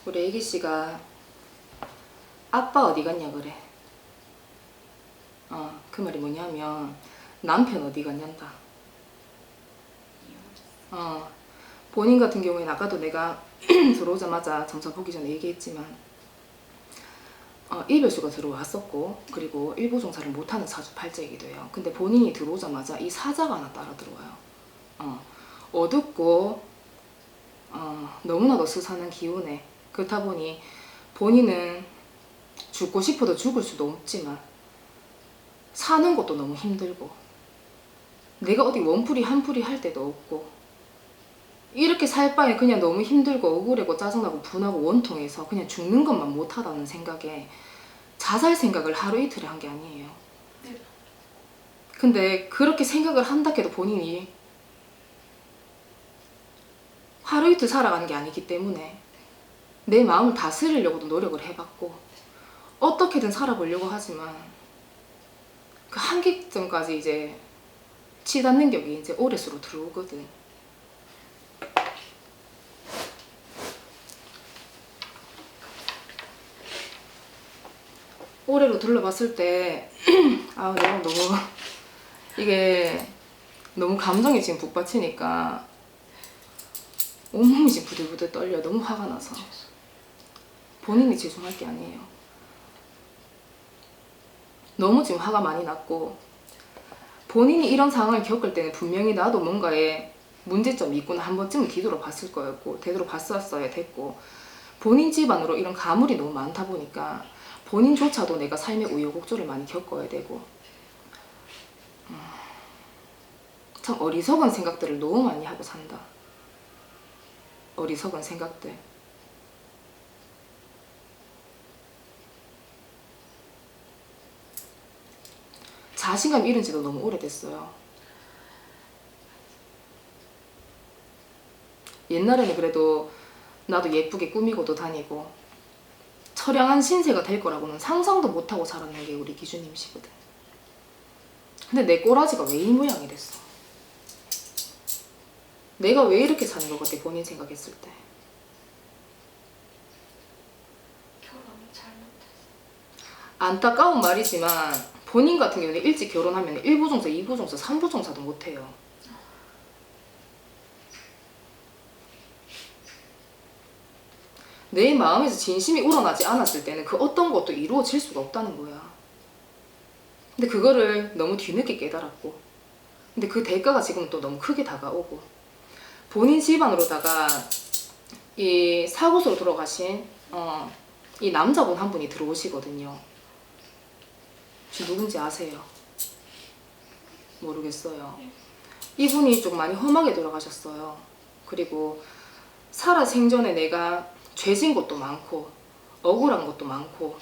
우리 애기씨가 아빠 어디 갔냐 그래. 그 말이 뭐냐면 남편 어디 갔냔다. 본인 같은 경우에는 아까도 내가 들어오자마자 점차 보기 전에 얘기했지만 이별수가 들어왔었고, 그리고 일부 종사를 못하는 사주팔자이기도 해요. 근데 본인이 들어오자마자 이 사자가 하나 따라 들어와요. 어둡고 너무나도 스산한 기운에, 그렇다 보니 본인은 죽고 싶어도 죽을 수도 없지만 사는 것도 너무 힘들고, 내가 어디 원풀이 한풀이 할 데도 없고, 이렇게 살 바에 그냥 너무 힘들고 억울하고 짜증나고 분하고 원통해서 그냥 죽는 것만 못하다는 생각에 자살 생각을 하루 이틀에 한 게 아니에요. 네. 근데 그렇게 생각을 한다 해도 본인이 하루 이틀 살아가는 게 아니기 때문에 내 마음을 다스리려고도 노력을 해봤고 어떻게든 살아보려고 하지만 그 한계점까지 이제 치닫는 격이 이제 오래수로 들어오거든. 올해로 둘러봤을 때 내가 너무 이게 너무 감정이 지금 북받치니까 온몸이 지금 부들부들 떨려. 너무 화가 나서. 본인이 죄송할 게 아니에요. 너무 지금 화가 많이 났고, 본인이 이런 상황을 겪을 때는 분명히 나도 뭔가에 문제점이 있구나 한 번쯤은 뒤돌아봤을 거였고, 되돌아봤었어야 됐고, 본인 집안으로 이런 가물이 너무 많다 보니까 본인조차도 내가 삶의 우여곡절을 많이 겪어야 되고, 참 어리석은 생각들을 너무 많이 하고 산다. 어리석은 생각들. 자신감 잃은 지도 너무 오래됐어요. 옛날에는 그래도 나도 예쁘게 꾸미고도 다니고 처량한 신세가 될 거라고는 상상도 못하고 자랐는 게 우리 기준님 씨거든. 근데 내 꼬라지가 왜 이 모양이 됐어? 내가 왜 이렇게 사는 것 같아, 본인 생각했을 때. 결혼을 잘못했어. 안타까운 말이지만 본인 같은 경우는 일찍 결혼하면 1부 종사, 2부 종사, 3부 종사도 못해요. 내 마음에서 진심이 우러나지 않았을 때는 그 어떤 것도 이루어질 수가 없다는 거야. 근데 그거를 너무 뒤늦게 깨달았고, 근데 그 대가가 지금 또 너무 크게 다가오고, 본인 집안으로다가 이 사고소로 돌아가신 이 남자분 한 분이 들어오시거든요. 혹시 누군지 아세요? 모르겠어요. 이분이 좀 많이 험하게 돌아가셨어요. 그리고 살아 생전에 내가 죄진 것도 많고 억울한 것도 많고,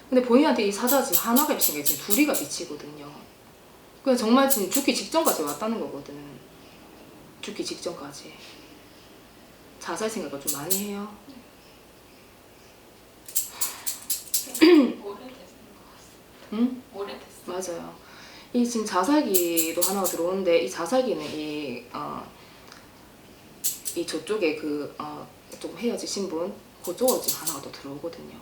근데 본인한테 이 사자가 지금 하나가 입신 게 지금 둘이가 미치거든요. 그냥 정말 지금 죽기 직전까지 왔다는 거거든. 죽기 직전까지. 자살 생각을 좀 많이 해요. 오래됐는 것 같습니다. 응? 오래됐어. 맞아요. 이 지금 자살기도 하나가 들어오는데, 이 자살기는 이 저쪽에 조금 헤어지신 분, 그쪽으로 지금 하나가 또 들어오거든요.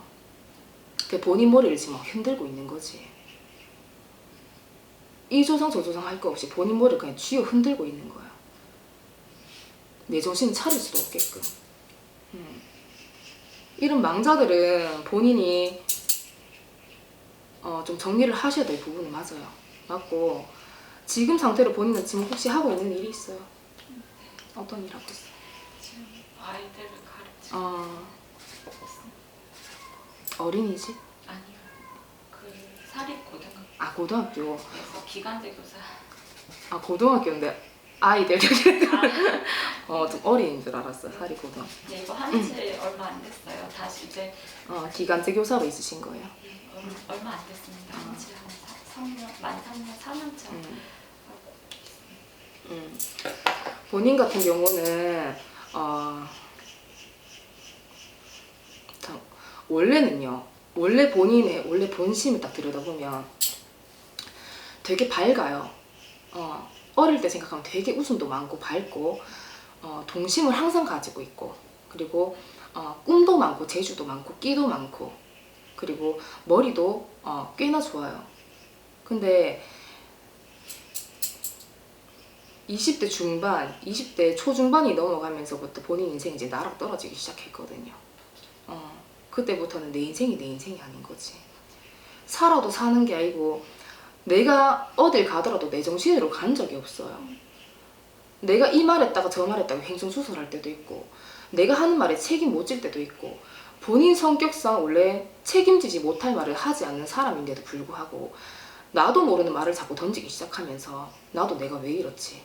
그 본인 머리를 지금 막 흔들고 있는 거지. 이 조상 저 조상 할 거 없이 본인 머리를 그냥 쥐어 흔들고 있는 거야. 내 정신 차릴 수도 없게끔. 이런 망자들은 본인이 좀 정리를 하셔야 될 부분은 맞아요. 맞고, 지금 상태로 본인은 지금 혹시 하고 있는 일이 있어요? 어떤 일 하고 있어요? 지금 아이들을 가르치고 어린이집? 아니요. 그 사립고등학교에서 고등학교. 기간제 교사. 고등학교인데 아이들 좀 어린인 줄 알았어요. 사립고등학교. 네, 이거 한지 얼마 안 됐어요. 다시 이제 기간제 교사로 있으신 거예요? 얼마 안 됐습니다. 한지 한 3년, 만 3년, 4년차. 본인 같은 경우는 원래는요, 원래 본인의 원래 본심을 딱 들여다보면 되게 밝아요. 어릴 때 생각하면 되게 웃음도 많고 밝고, 동심을 항상 가지고 있고, 그리고 꿈도 많고 재주도 많고 끼도 많고, 그리고 머리도 꽤나 좋아요. 근데 20대 중반, 20대 초중반이 넘어가면서부터 본인 인생이 이제 나락 떨어지기 시작했거든요. 그때부터는 내 인생이 내 인생이 아닌 거지. 살아도 사는 게 아니고, 내가 어딜 가더라도 내 정신으로 간 적이 없어요. 내가 이 말했다가 저 말했다가 횡성수설할 때도 있고, 내가 하는 말에 책임 못 질 때도 있고, 본인 성격상 원래 책임지지 못할 말을 하지 않는 사람인데도 불구하고 나도 모르는 말을 자꾸 던지기 시작하면서 나도 내가 왜 이렇지?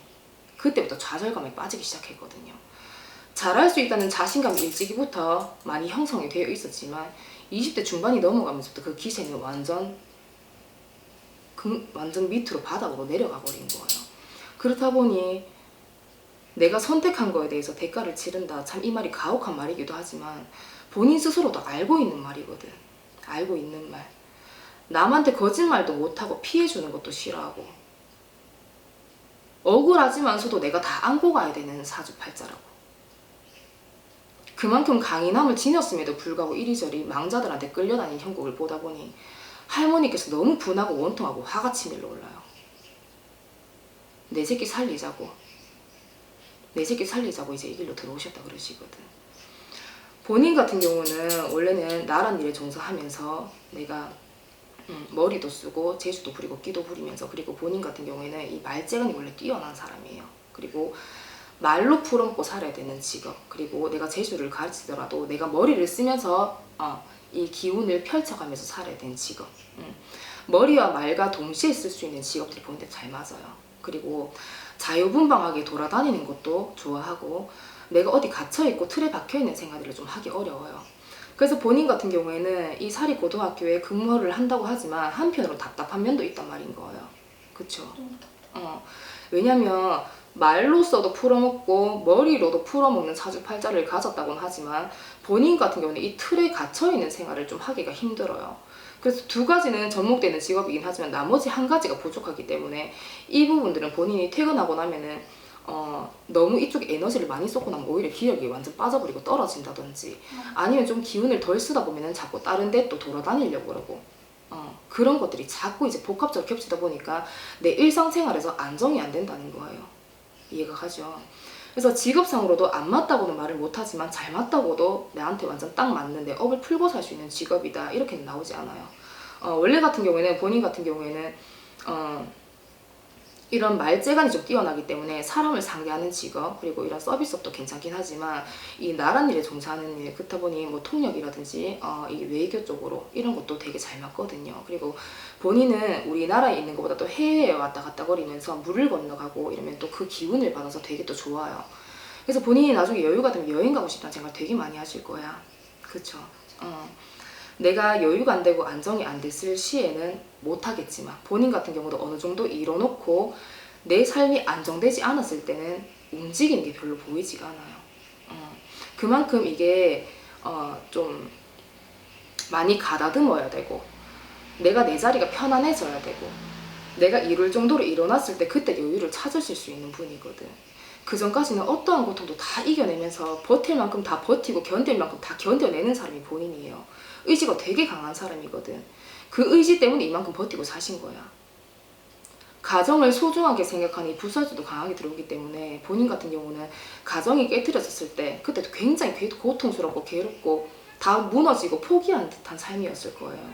그때부터 좌절감에 빠지기 시작했거든요. 잘할 수 있다는 자신감이 일찍이부터 많이 형성이 되어 있었지만 20대 중반이 넘어가면서부터 그 기세는 완전 밑으로 바닥으로 내려가 버린 거예요. 그렇다 보니 내가 선택한 거에 대해서 대가를 치른다. 참 이 말이 가혹한 말이기도 하지만 본인 스스로도 알고 있는 말이거든. 알고 있는 말. 남한테 거짓말도 못하고 피해주는 것도 싫어하고, 억울하지만서도 내가 다 안고 가야 되는 사주팔자라고. 그만큼 강인함을 지녔음에도 불구하고 이리저리 망자들한테 끌려다닌 형국을 보다 보니 할머니께서 너무 분하고 원통하고 화가 치밀러 올라요. 내 새끼 살리자고 이제 이 길로 들어오셨다 그러시거든. 본인 같은 경우는 원래는 나란 일에 종사하면서 내가 머리도 쓰고 재주도 부리고 끼도 부리면서, 그리고 본인 같은 경우에는 이 말재간이 원래 뛰어난 사람이에요. 그리고 말로 풀어먹고 살아야 되는 직업, 그리고 내가 재주를 가르치더라도 내가 머리를 쓰면서 이 기운을 펼쳐가면서 살아야 되는 직업. 머리와 말과 동시에 쓸 수 있는 직업들이 본인한테 잘 맞아요. 그리고 자유분방하게 돌아다니는 것도 좋아하고, 내가 어디 갇혀있고 틀에 박혀있는 생활들을 좀 하기 어려워요. 그래서 본인 같은 경우에는 이 사립고등학교에 근무를 한다고 하지만 한편으로 답답한 면도 있단 말인 거예요. 그쵸? 왜냐면 말로써도 풀어먹고 머리로도 풀어먹는 사주팔자를 가졌다고는 하지만 본인 같은 경우는 이 틀에 갇혀있는 생활을 좀 하기가 힘들어요. 그래서 두 가지는 접목되는 직업이긴 하지만 나머지 한 가지가 부족하기 때문에 이 부분들은 본인이 퇴근하고 나면은 너무 이쪽에 에너지를 많이 쏟고 나면 오히려 기력이 완전 빠져버리고 떨어진다든지, 아니면 좀 기운을 덜 쓰다 보면은 자꾸 다른 데 또 돌아다니려고 그러고, 그런 것들이 자꾸 이제 복합적으로 겹치다 보니까 내 일상생활에서 안정이 안 된다는 거예요. 이해가 가죠? 그래서 직업상으로도 안 맞다고는 말을 못하지만 잘 맞다고도 나한테 완전 딱 맞는 내 업을 풀고 살 수 있는 직업이다, 이렇게는 나오지 않아요. 원래 같은 경우에는, 본인 같은 경우에는 이런 말재간이 좀 뛰어나기 때문에 사람을 상대하는 직업, 그리고 이런 서비스업도 괜찮긴 하지만 이 나란 일에 종사하는 일, 그렇다 보니 뭐 통역이라든지 이 외교 쪽으로 이런 것도 되게 잘 맞거든요. 그리고 본인은 우리나라에 있는 것보다 또 해외에 왔다 갔다 거리면서 물을 건너가고 이러면 또 그 기운을 받아서 되게 또 좋아요. 그래서 본인이 나중에 여유가 되면 여행 가고 싶다는 생각 되게 많이 하실 거야. 그쵸? 내가 여유가 안 되고 안정이 안 됐을 시에는 못하겠지만, 본인 같은 경우도 어느 정도 이뤄놓고 내 삶이 안정되지 않았을 때는 움직이는 게 별로 보이지가 않아요. 그만큼 이게 좀 많이 가다듬어야 되고, 내가 내 자리가 편안해져야 되고, 내가 이룰 정도로 일어났을 때 그때 여유를 찾으실 수 있는 분이거든. 그 전까지는 어떠한 고통도 다 이겨내면서 버틸 만큼 다 버티고 견딜 만큼 다 견뎌내는 사람이 본인이에요. 의지가 되게 강한 사람이거든. 그 의지 때문에 이만큼 버티고 사신 거야. 가정을 소중하게 생각하는 이 부사주도 강하게 들어오기 때문에 본인 같은 경우는 가정이 깨트려졌을 때 그때도 굉장히 고통스럽고 괴롭고 다 무너지고 포기한 듯한 삶이었을 거예요.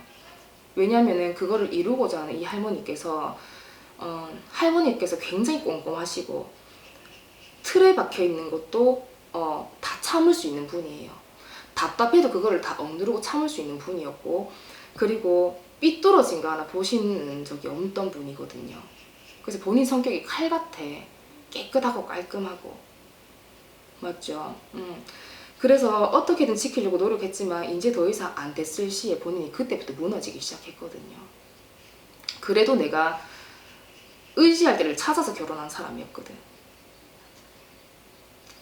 왜냐면은 그거를 이루고자 하는 이 할머니께서 굉장히 꼼꼼하시고 틀에 박혀 있는 것도 다 참을 수 있는 분이에요. 답답해도 그거를 다 억누르고 참을 수 있는 분이었고, 그리고 삐뚤어진 거 하나 보시는 적이 없던 분이거든요. 그래서 본인 성격이 칼 같아. 깨끗하고 깔끔하고. 맞죠? 그래서 어떻게든 지키려고 노력했지만 이제 더 이상 안 됐을 시에 본인이 그때부터 무너지기 시작했거든요. 그래도 내가 의지할 때를 찾아서 결혼한 사람이었거든.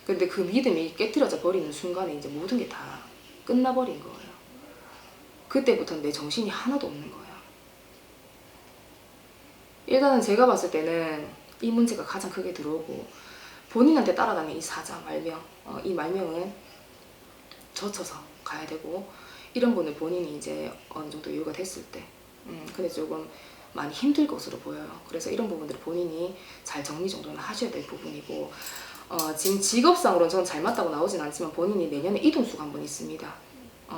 근데 그 믿음이 깨트려져 버리는 순간에 이제 모든 게 다 끝나버린 거예요. 그때부터는 내 정신이 하나도 없는 거야. 일단은 제가 봤을 때는 이 문제가 가장 크게 들어오고, 본인한테 따라다니는 이 사자 말명, 이 말명은 젖혀서 가야 되고, 이런 분을 본인이 이제 어느 정도 여유가 됐을 때, 근데 조금 많이 힘들 것으로 보여요. 그래서 이런 부분들을 본인이 잘 정리 정도는 하셔야 될 부분이고, 지금 직업상으로는 저는 잘 맞다고 나오진 않지만 본인이 내년에 이동수가 한 번 있습니다.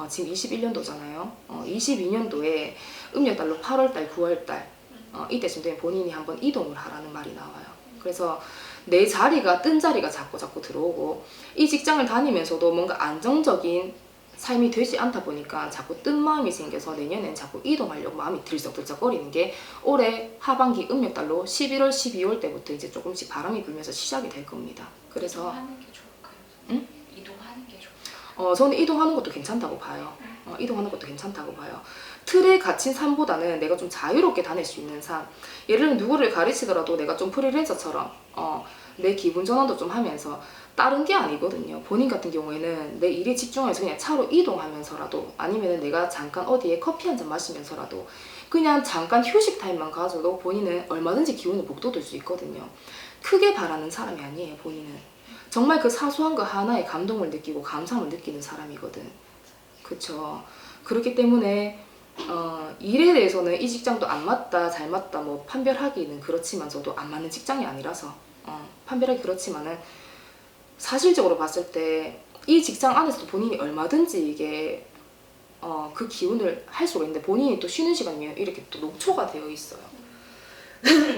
지금 21년도잖아요. 22년도에 음력달로 8월달, 9월달 이때쯤 되면 본인이 한번 이동을 하라는 말이 나와요. 그래서 내 자리가 뜬 자리가 자꾸 들어오고, 이 직장을 다니면서도 뭔가 안정적인 삶이 되지 않다 보니까 자꾸 뜬 마음이 생겨서 내년엔 자꾸 이동하려고 마음이 들썩들썩거리는 게 올해 하반기 음력달로 11월, 12월 때부터 이제 조금씩 바람이 불면서 시작이 될 겁니다. 그래서 이동하는 게 좋을까요? 응? 이동하는 게 좋을까요? 저는 이동하는 것도 괜찮다고 봐요. 이동하는 것도 괜찮다고 봐요. 틀에 갇힌 삶보다는 내가 좀 자유롭게 다닐 수 있는 삶. 예를 들면 누구를 가르치더라도 내가 좀 프리랜서처럼 내 기분 전환도 좀 하면서, 다른 게 아니거든요. 본인 같은 경우에는 내 일에 집중해서 그냥 차로 이동하면서라도, 아니면 내가 잠깐 어디에 커피 한 잔 마시면서라도 그냥 잠깐 휴식 타임만 가져도 본인은 얼마든지 기분이 북돋을 수 있거든요. 크게 바라는 사람이 아니에요. 본인은 정말 그 사소한 거 하나에 감동을 느끼고 감사함을 느끼는 사람이거든. 그쵸? 그렇기 때문에 일에 대해서는 이 직장도 안 맞다 잘 맞다 뭐 판별하기는 그렇지만서도 안 맞는 직장이 아니라서 판별하기 그렇지만은, 사실적으로 봤을 때 이 직장 안에서도 본인이 얼마든지 이게 그 기운을 할 수가 있는데, 본인이 또 쉬는 시간이면 이렇게 또 녹초가 되어 있어요.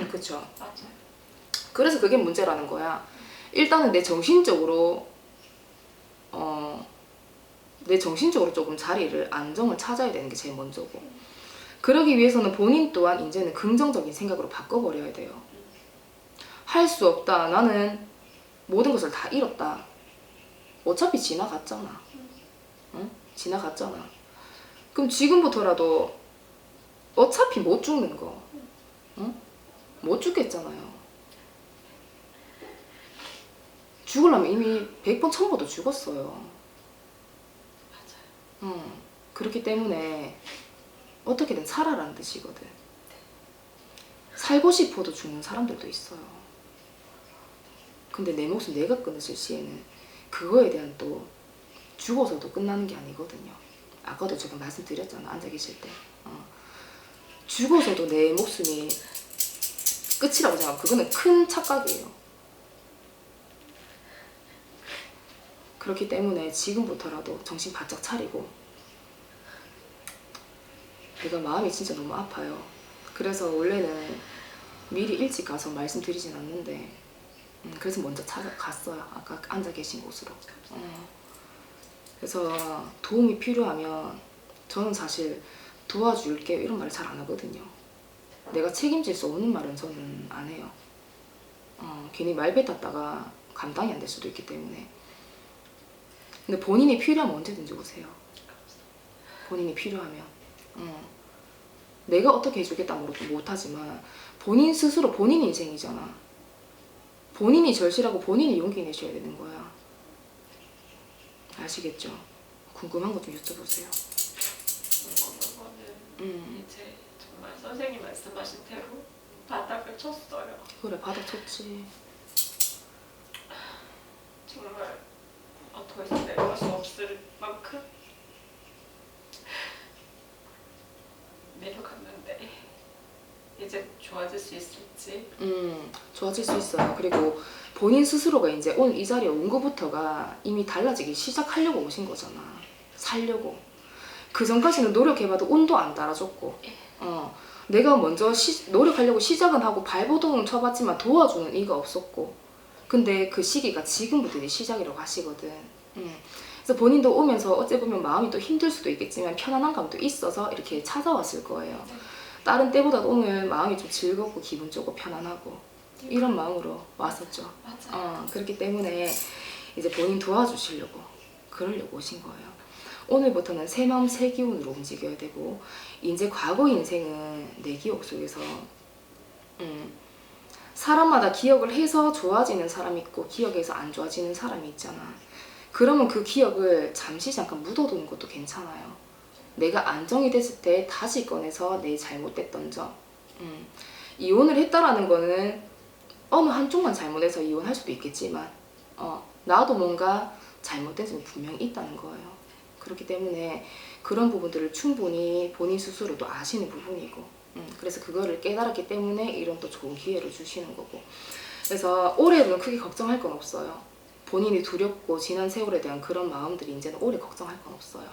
그쵸? 맞아요. 그래서 그게 문제라는 거야. 일단은 내 정신적으로 조금 자리를, 안정을 찾아야 되는 게 제일 먼저고, 그러기 위해서는 본인 또한 이제는 긍정적인 생각으로 바꿔버려야 돼요. 할 수 없다, 나는 모든 것을 다 잃었다, 어차피 지나갔잖아. 응? 지나갔잖아. 그럼 지금부터라도 어차피 못 죽는 거, 응? 못 죽겠잖아요. 죽으려면 이미 100번 1000번도 죽었어요. 맞아요. 그렇기 때문에 어떻게든 살아라는 뜻이거든. 살고 싶어도 죽는 사람들도 있어요. 근데 내 목숨 내가 끊어질 시에는 그거에 대한 또 죽어서도 끝나는 게 아니거든요. 아까도 제가 말씀드렸잖아, 앉아 계실 때. 죽어서도 내 목숨이 끝이라고 생각하면 그거는 큰 착각이에요. 그렇기 때문에 지금부터라도 정신 바짝 차리고, 내가 마음이 진짜 너무 아파요. 그래서 원래는 미리 일찍 가서 말씀드리진 않는데, 그래서 먼저 찾아갔어요. 아까 앉아 계신 곳으로. 그래서 도움이 필요하면 저는 사실 도와줄게 이런 말을 잘 안 하거든요. 내가 책임질 수 없는 말은 저는 안 해요. 괜히 말 뱉었다가 감당이 안 될 수도 있기 때문에. 근데 본인이 필요하면 언제든지 오세요. 본인이 필요하면. 내가 어떻게 해주겠다 못하지만 본인 스스로 본인 인생이잖아. 본인이 절실하고 본인이 용기 내셔야 되는 거야. 아시겠죠? 궁금한 거 좀 여쭤보세요. 궁금한 거는 이제 정말 선생님 말씀하신 대로 바닥을 쳤어요. 그래, 바닥 쳤지. 정말 더 이상 내려갈 수 없을 만큼 내려갔는데 이제 좋아질 수 있을지. 좋아질 수 있어요. 그리고 본인 스스로가 이제 오늘 이 자리에 온 것부터가 이미 달라지기 시작하려고 오신 거잖아. 살려고. 그 전까지는 노력해봐도 운도 안 따라줬고, 내가 먼저 노력하려고 시작은 하고 발버둥은 쳐봤지만 도와주는 이가 없었고, 근데 그 시기가 지금부터 이제 시작이라고 하시거든. 그래서 본인도 오면서 어찌 보면 마음이 또 힘들 수도 있겠지만 편안한 감도 있어서 이렇게 찾아왔을 거예요. 다른 때보다도 오늘 마음이 좀 즐겁고 기분 좋고 편안하고 이런 마음으로 왔었죠. 맞아요. 그렇기 때문에 이제 본인 도와주시려고 그러려고 오신 거예요. 오늘부터는 새 마음 새 기운으로 움직여야 되고, 이제 과거 인생은 내 기억 속에서 사람마다 기억을 해서 좋아지는 사람이 있고 기억해서 안 좋아지는 사람이 있잖아. 그러면 그 기억을 잠시 잠깐 묻어두는 것도 괜찮아요. 내가 안정이 됐을 때 다시 꺼내서 내 잘못됐던 점. 이혼을 했다라는 거는 어느 한쪽만 잘못해서 이혼할 수도 있겠지만 나도 뭔가 잘못된 점이 분명히 있다는 거예요. 그렇기 때문에 그런 부분들을 충분히 본인 스스로도 아시는 부분이고 그래서 그거를 깨달았기 때문에 이런 또 좋은 기회를 주시는 거고 그래서 올해는 크게 걱정할 건 없어요. 본인이 두렵고 지난 세월에 대한 그런 마음들이 이제는 올해 걱정할 건 없어요.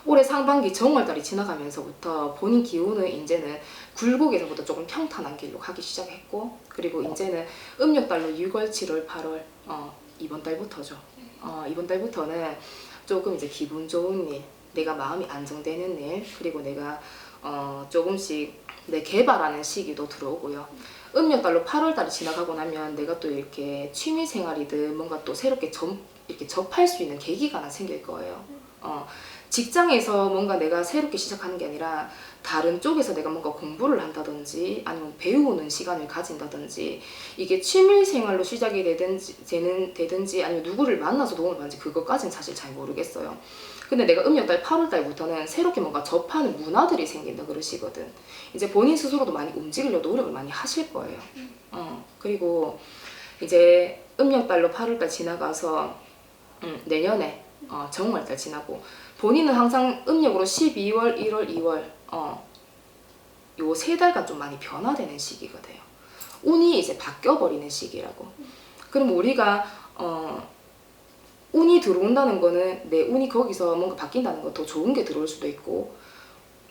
올해 상반기 정월달이 지나가면서부터 본인 기운은 이제는 굴곡에서부터 조금 평탄한 길로 가기 시작했고 그리고 이제는 음력달로 6월, 7월, 8월 이번 달부터죠. 이번 달부터는 조금 이제 기분 좋은 일, 내가 마음이 안정되는 일, 그리고 내가 조금씩 내 개발하는 시기도 들어오고요. 음력달로 8월달이 지나가고 나면 내가 또 이렇게 취미생활이든 뭔가 또 새롭게 이렇게 접할 수 있는 계기가 하나 생길 거예요. 직장에서 뭔가 내가 새롭게 시작하는 게 아니라 다른 쪽에서 내가 뭔가 공부를 한다든지 아니면 배우는 시간을 가진다든지 이게 취미생활로 시작이 되든지 아니면 누구를 만나서 도움을 받는지 그것까지는 사실 잘 모르겠어요. 근데 내가 음력달 8월달부터는 새롭게 뭔가 접하는 문화들이 생긴다 그러시거든. 이제 본인 스스로도 많이 움직이려고 노력을 많이 하실 거예요. 그리고 이제 음력달로 8월달 지나가서 내년에 정월달 지나고 본인은 항상 음력으로 12월, 1월, 2월 요 3달간 좀 많이 변화되는 시기가 돼요. 운이 이제 바뀌어버리는 시기라고. 그럼 우리가 운이 들어온다는 거는 내 운이 거기서 뭔가 바뀐다는 건 더 좋은 게 들어올 수도 있고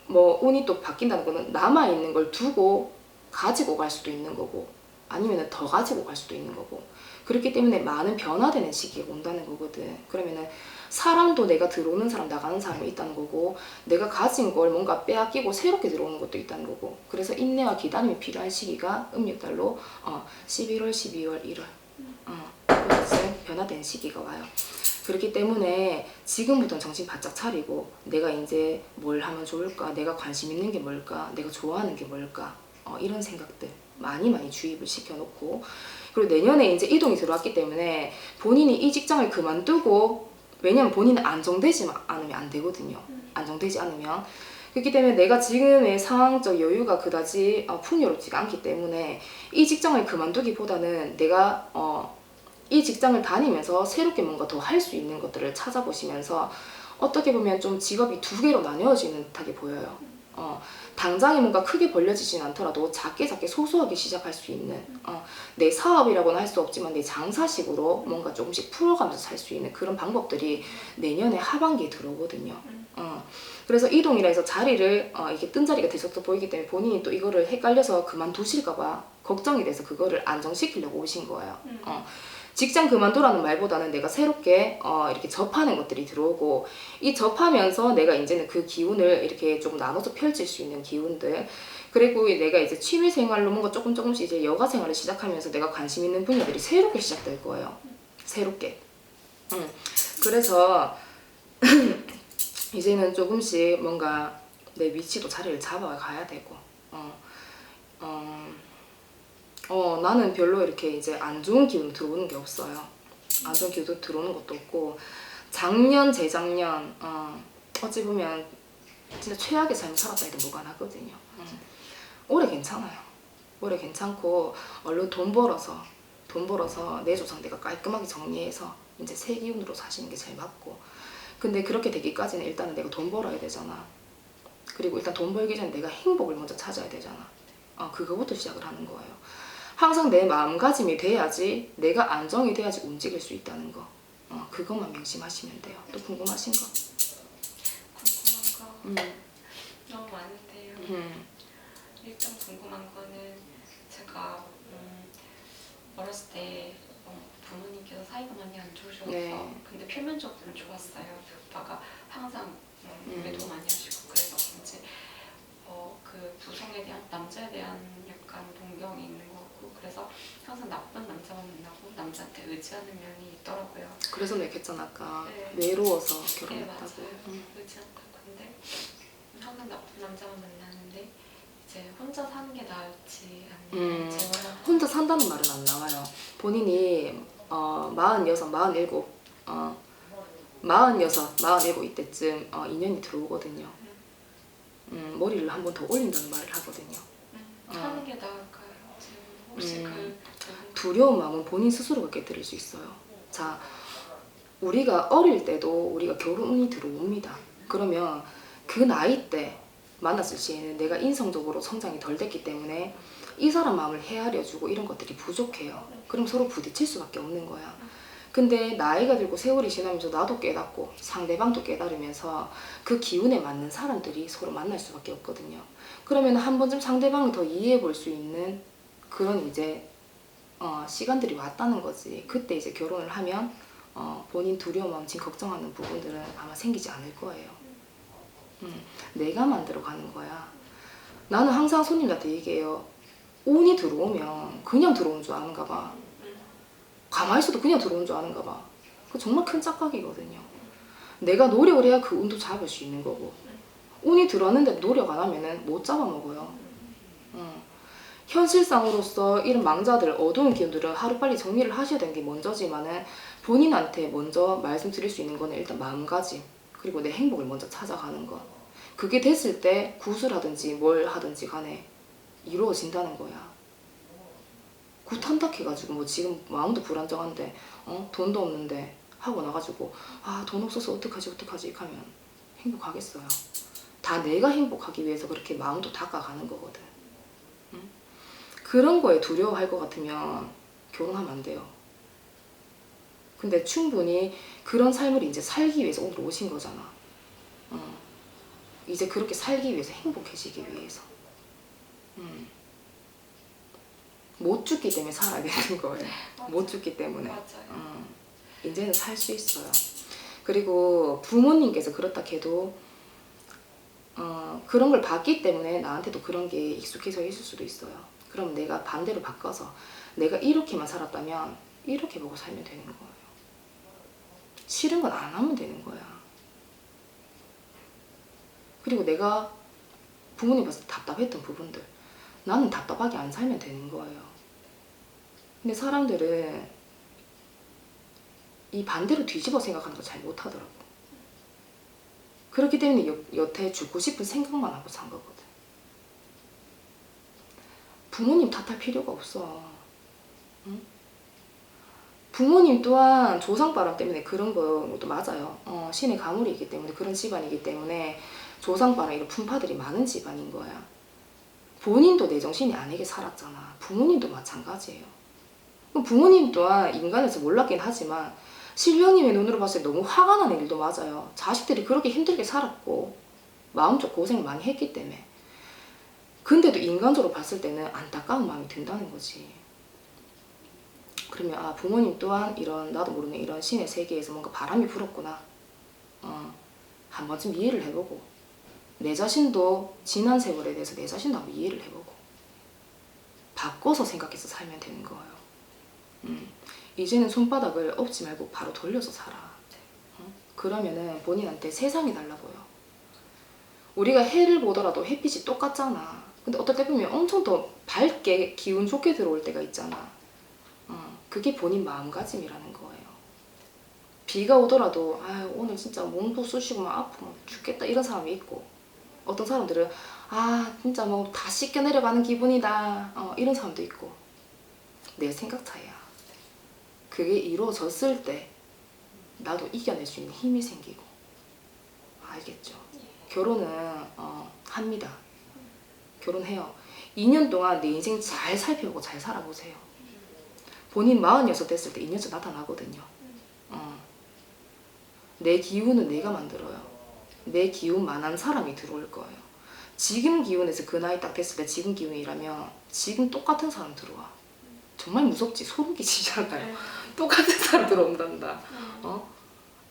뭐 운이 또 바뀐다는 거는 남아있는 걸 두고 가지고 갈 수도 있는 거고 아니면 더 가지고 갈 수도 있는 거고 그렇기 때문에 많은 변화되는 시기가 온다는 거거든. 그러면은 사람도 내가 들어오는 사람 나가는 사람이 있다는 거고 내가 가진 걸 뭔가 빼앗기고 새롭게 들어오는 것도 있다는 거고 그래서 인내와 기다림이 필요한 시기가 음력달로 11월, 12월, 1월 그것은 변화된 시기가 와요. 그렇기 때문에 지금부터는 정신 바짝 차리고 내가 이제 뭘 하면 좋을까, 내가 관심 있는 게 뭘까, 내가 좋아하는 게 뭘까 이런 생각들 많이 주입을 시켜놓고 그리고 내년에 이제 이동이 들어왔기 때문에 본인이 이 직장을 그만두고 왜냐면 본인은 안정되지 않으면 안 되거든요. 안정되지 않으면 그렇기 때문에 내가 지금의 상황적 여유가 그다지 풍요롭지가 않기 때문에 이 직장을 그만두기보다는 내가 이 직장을 다니면서 새롭게 뭔가 더 할 수 있는 것들을 찾아보시면서 어떻게 보면 좀 직업이 2개로 나뉘어지는 듯하게 보여요. 당장에 뭔가 크게 벌려지진 않더라도 작게 소소하게 시작할 수 있는 내 사업이라고는 할 수 없지만 내 장사식으로 뭔가 조금씩 풀어가면서 살 수 있는 그런 방법들이 내년에 하반기에 들어오거든요. 그래서 이동이라 해서 자리를 이게 뜬 자리가 되셨어 보이기 때문에 본인이 또 이거를 헷갈려서 그만두실까봐 걱정이 돼서 그거를 안정시키려고 오신 거예요. 직장 그만두라는 말보다는 내가 새롭게 이렇게 접하는 것들이 들어오고 이 접하면서 내가 이제는 그 기운을 이렇게 좀 나눠서 펼칠 수 있는 기운들 그리고 내가 이제 취미생활로 뭔가 조금씩 이제 여가생활을 시작하면서 내가 관심 있는 분야들이 새롭게 시작될 거예요. 새롭게. 그래서 이제는 조금씩 뭔가 내 위치도 자리를 잡아가야 되고 나는 별로 이렇게 이제 안 좋은 기운 들어오는 게 없어요. 안 좋은 기운 들어오는 것도 없고 작년, 재작년 어찌 보면 진짜 최악의 삶을 살았다 해도 무관하거든요. 올해 괜찮아요. 올해 괜찮고 얼른 돈 벌어서 내 조상 내가 깔끔하게 정리해서 이제 새 기운으로 사시는 게 제일 맞고 근데 그렇게 되기까지는 일단은 내가 돈 벌어야 되잖아. 그리고 일단 돈 벌기 전에 내가 행복을 먼저 찾아야 되잖아. 그거부터 시작을 하는 거예요. 항상 내 마음가짐이 돼야지 내가 안정이 돼야지 움직일 수 있다는 거 그것만 명심하시면 돼요. 또 궁금하신 거? 궁금한 거 너무 많은데요. 일단 궁금한 거는 제가 어렸을 때 부모님께서 사이가 많이 안 좋으셔서 근데 표면적으로는 좋았어요. 오빠가 항상 외도 많이 하시고 그래서 그런지 그 부성에 대한 남자에 대한 약간 동경이 있는 것 같고 그래서 항상 나쁜 남자만 만나고 남자한테 의지하는 면이 있더라고요. 그래서 내가 했잖아 아까 외로워서 결혼했다고. 맞아요. 의지 않다고 근데 항상 나쁜 남자만 만나는데 이제 혼자 사는 게 나을지 아니면 혼자 산다는 말은 안 나와요. 본인이 46, 47 이때쯤 인연이 들어오거든요. 머리를 한 번 더 올린다는 말을 하거든요. 하는 게 나을까요? 지금 혹시 두려운 마음은 본인 스스로가 깨뜨릴 수 있어요. 자, 우리가 어릴 때도 우리가 결혼이 들어옵니다. 그러면 그 나이 때 만났을 시에는 내가 인성적으로 성장이 덜 됐기 때문에 이 사람 마음을 헤아려주고 이런 것들이 부족해요. 그럼 서로 부딪힐 수밖에 없는 거야. 근데 나이가 들고 세월이 지나면서 나도 깨닫고 상대방도 깨달으면서 그 기운에 맞는 사람들이 서로 만날 수밖에 없거든요. 그러면 한 번쯤 상대방을 더 이해해 볼 수 있는 그런 이제 시간들이 왔다는 거지. 그때 이제 결혼을 하면 본인 두려운 마음, 지금 걱정하는 부분들은 아마 생기지 않을 거예요. 내가 만들어 가는 거야. 나는 항상 손님들한테 얘기해요. 운이 들어오면 그냥 들어온 줄 아는가 봐. 가만히 있어도 그냥 들어온 줄 아는가 봐. 그 정말 큰 착각이거든요. 내가 노력을 해야 그 운도 잡을 수 있는 거고, 운이 들어왔는데 노력 안 하면은 못 잡아먹어요. 현실상으로서 이런 망자들, 어두운 기운들을 하루빨리 정리를 하셔야 되는 게 먼저지만은 본인한테 먼저 말씀드릴 수 있는 거는 일단 마음가짐, 그리고 내 행복을 먼저 찾아가는 거. 그게 됐을 때 구슬하든지 뭘 하든지 간에 이루어진다는 거야. 굿한다 해가지고 뭐 지금 마음도 불안정한데 돈도 없는데 하고 나가지고 돈 없어서 어떡하지 하면 행복하겠어요. 다 내가 행복하기 위해서 그렇게 마음도 닦아가는 거거든. 그런 거에 두려워할 것 같으면 결혼하면 안 돼요. 근데 충분히 그런 삶을 이제 살기 위해서 오늘 오신 거잖아. 이제 그렇게 살기 위해서, 행복해지기 위해서. 못 죽기 때문에 살아야 되는 거예요. 못 죽기 때문에. 이제는 살 수 있어요. 그리고 부모님께서 그렇다 해도 그런 걸 봤기 때문에 나한테도 그런 게 익숙해져 있을 수도 있어요. 그럼 내가 반대로 바꿔서 내가 이렇게만 살았다면 이렇게 보고 살면 되는 거예요. 싫은 건 안 하면 되는 거야. 그리고 내가 부모님 봤을 때 답답했던 부분들, 나는 답답하게 안 살면 되는 거예요. 근데 사람들은 이 반대로 뒤집어 생각하는 거 잘 못하더라고. 그렇기 때문에 여태 죽고 싶은 생각만 하고 산 거거든. 부모님 탓할 필요가 없어. 응? 부모님 또한 조상바람 때문에 그런 것도 맞아요. 신의 가물이 있기 때문에, 그런 집안이기 때문에 조상바람 이런 풍파들이 많은 집안인 거야. 본인도 내 정신이 아니게 살았잖아. 부모님도 마찬가지예요. 부모님 또한 인간에서 몰랐긴 하지만 신령님의 눈으로 봤을 때 너무 화가 나는 일도 맞아요. 자식들이 그렇게 힘들게 살았고 마음적 고생을 많이 했기 때문에. 근데도 인간적으로 봤을 때는 안타까운 마음이 든다는 거지. 그러면 부모님 또한 이런 나도 모르는 이런 신의 세계에서 뭔가 바람이 불었구나. 한 번쯤 이해를 해보고, 내 자신도 지난 세월에 대해서 내 자신도 한번 이해를 해보고 바꿔서 생각해서 살면 되는 거예요. 이제는 손바닥을 엎지 말고 바로 돌려서 살아. 그러면은 본인한테 세상이 달라 보여. 우리가 해를 보더라도 햇빛이 똑같잖아. 근데 어떨 때 보면 엄청 더 밝게 기운 좋게 들어올 때가 있잖아. 그게 본인 마음가짐이라는 거예요. 비가 오더라도 오늘 진짜 몸도 쑤시고 막 아프면 죽겠다 이런 사람이 있고, 어떤 사람들은 진짜 뭐 다 씻겨 내려가는 기분이다 이런 사람도 있고. 내 생각 차이야. 그게 이루어졌을 때 나도 이겨낼 수 있는 힘이 생기고. 알겠죠? 결혼은 합니다. 결혼해요. 2년 동안 내 인생 잘 살펴보고 잘 살아보세요. 본인 46 됐을 때 2년째 나타나거든요. 내 기운은 내가 만들어요. 내 기운만한 사람이 들어올 거예요. 지금 기운에서 그 나이 딱 됐을 때 지금 기운이라면 지금 똑같은 사람 들어와. 정말 무섭지? 소름 끼치잖아요. 똑같은 사람 들어온단다.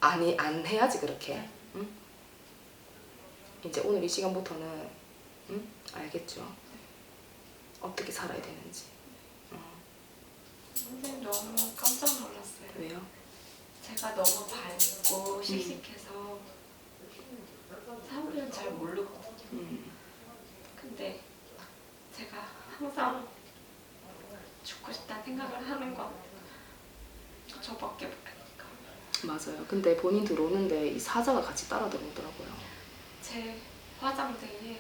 아니, 안 해야지 그렇게. 응? 이제 오늘 이 시간부터는 알겠죠? 어떻게 살아야 되는지. 선생님 너무 깜짝 놀랐어요. 왜요? 제가 너무 밝고 씩씩해서 사람들은 잘 모르거든요. 근데 제가 항상 죽고 싶다는 생각을 하는 건 저밖에 모르니까. 맞아요. 근데 본인 들어오는데 이 사자가 같이 따라 들어오더라고요. 제 화장대에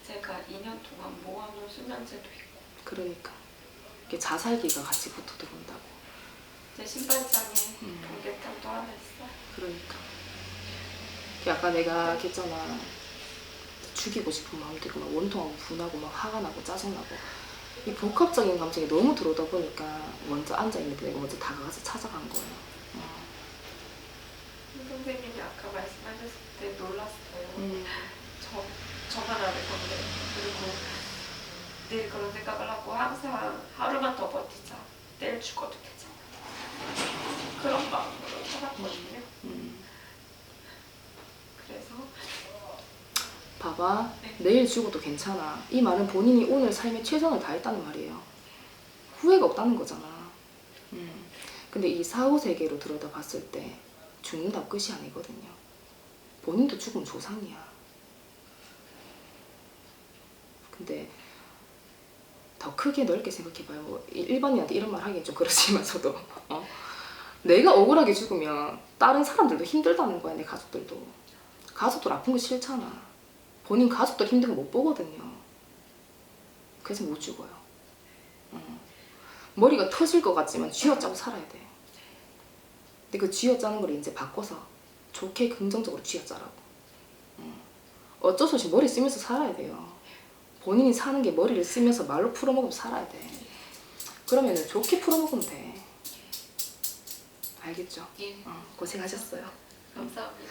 제가 2년 동안 모아놓은 수면제도 있고, 그러니까. 이렇게 자살기가 같이 붙어 들어온다고. 제 신발장에 동계탕도 하나 있어. 그러니까. 아까 내가 했잖아. 죽이고 싶은 마음 들고 막 원통하고 분하고 막 화가 나고 짜증나고 이 복합적인 감정이 너무 들어오다 보니까 먼저 앉아있는데 내가 먼저 다가가서 찾아간 거예요. 선생님이 아까 말씀하셨을 때 놀랐어요. 저만 안 했건데. 그리고 늘 그런 생각을 하고 항상 하루만 더 버티자. 내일 죽어도 되잖아. 그런 마음으로 살았거든요. 그래서 봐봐. 내일 죽어도 괜찮아. 이 말은 본인이 오늘 삶에 최선을 다했다는 말이에요. 후회가 없다는 거잖아. 근데 이 사후 세계로 들여다 봤을 때 죽는다 끝이 아니거든요. 본인도 죽으면 조상이야. 근데 더 크게 넓게 생각해봐요. 뭐 일반인한테 이런 말 하기엔 좀 그렇지만서도 내가 억울하게 죽으면 다른 사람들도 힘들다는 거야. 내 가족들도. 가족들 아픈 거 싫잖아. 본인 가족들 힘든 거 못 보거든요. 그래서 못 죽어요. 머리가 터질 것 같지만 쥐어짜고 살아야 돼. 근데 그 쥐어짜는 걸 이제 바꿔서 좋게 긍정적으로 쥐어짜라고. 어쩔 수 없이 머리 쓰면서 살아야 돼요. 본인이 사는 게 머리를 쓰면서 말로 풀어먹으면 살아야 돼. 그러면 좋게 풀어먹으면 돼. 알겠죠? 예. 고생하셨어요. 감사합니다.